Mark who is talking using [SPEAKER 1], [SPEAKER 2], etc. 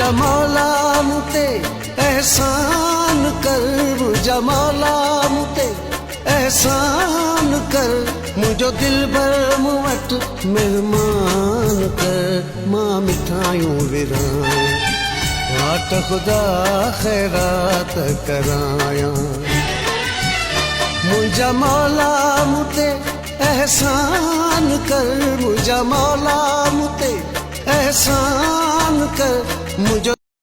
[SPEAKER 1] मुझा मौला मुते एहसान कर, मुझा मौला मुते एहसान कर, मुझो दिल भर मुवट मेहमान कर। मां मिठायूं विराया वाट खुदा खैरात कराया। मुझा मौला मुते एहसान कर, मुझा मौला मुते एहसान कर, मुझो